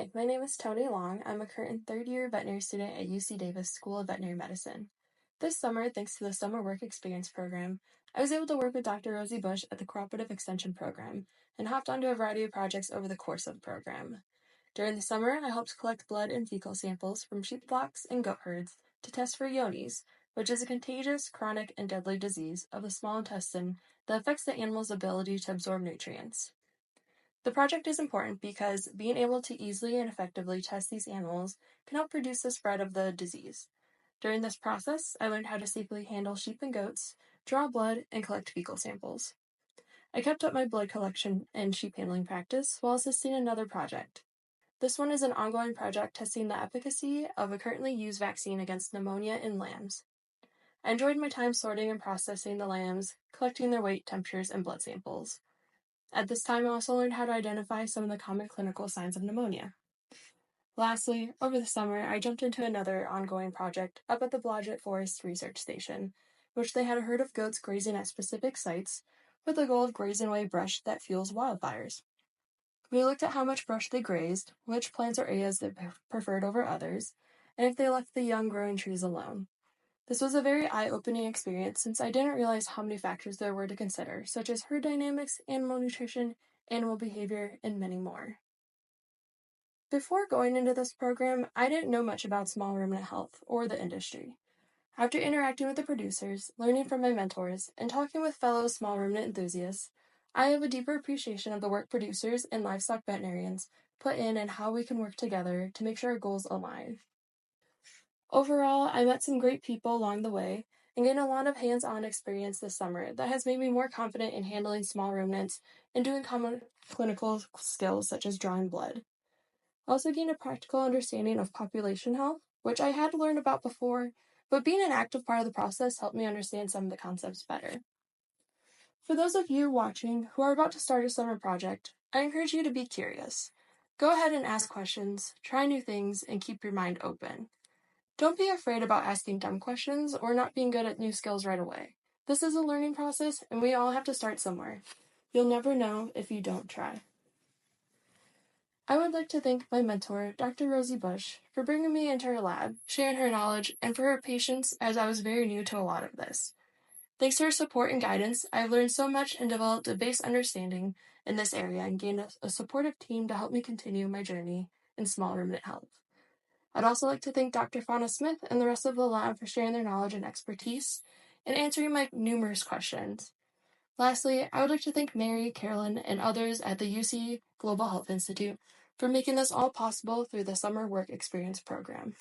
Hi, my name is Toni Long. I'm a current third-year veterinary student at UC Davis School of Veterinary Medicine. This summer, thanks to the Summer Work Experience program, I was able to work with Dr. Rosie Bush at the Cooperative Extension program and hopped onto a variety of projects over the course of the program. During the summer, I helped collect blood and fecal samples from sheep flocks and goat herds to test for Johne's, which is a contagious, chronic, and deadly disease of the small intestine that affects the animal's ability to absorb nutrients. The project is important because being able to easily and effectively test these animals can help reduce the spread of the disease. During this process, I learned how to safely handle sheep and goats, draw blood, and collect fecal samples. I kept up my blood collection and sheep handling practice while assisting another project. This one is an ongoing project testing the efficacy of a currently used vaccine against pneumonia in lambs. I enjoyed my time sorting and processing the lambs, collecting their weight, temperatures, and blood samples. At this time, I also learned how to identify some of the common clinical signs of pneumonia. Lastly, over the summer, I jumped into another ongoing project up at the Blodgett Forest Research Station, which they had a herd of goats grazing at specific sites with the goal of grazing away brush that fuels wildfires. We looked at how much brush they grazed, which plants or areas they preferred over others, and if they left the young growing trees alone. This was a very eye-opening experience since I didn't realize how many factors there were to consider, such as herd dynamics, animal nutrition, animal behavior, and many more. Before going into this program, I didn't know much about small ruminant health or the industry. After interacting with the producers, learning from my mentors, and talking with fellow small ruminant enthusiasts, I have a deeper appreciation of the work producers and livestock veterinarians put in and how we can work together to make sure our goals align. Overall, I met some great people along the way and gained a lot of hands-on experience this summer that has made me more confident in handling small ruminants and doing common clinical skills such as drawing blood. I also gained a practical understanding of population health, which I had learned about before, but being an active part of the process helped me understand some of the concepts better. For those of you watching who are about to start a summer project, I encourage you to be curious. Go ahead and ask questions, try new things, and keep your mind open. Don't be afraid about asking dumb questions or not being good at new skills right away. This is a learning process, and we all have to start somewhere. You'll never know if you don't try. I would like to thank my mentor, Dr. Rosie Bush, for bringing me into her lab, sharing her knowledge, and for her patience as I was very new to a lot of this. Thanks to her support and guidance, I've learned so much and developed a base understanding in this area and gained a supportive team to help me continue my journey in small ruminant health. I'd also like to thank Dr. Fauna Smith and the rest of the lab for sharing their knowledge and expertise and answering my numerous questions. Lastly, I would like to thank Mary, Carolyn, and others at the UC Global Health Institute for making this all possible through the Summer Work Experience program.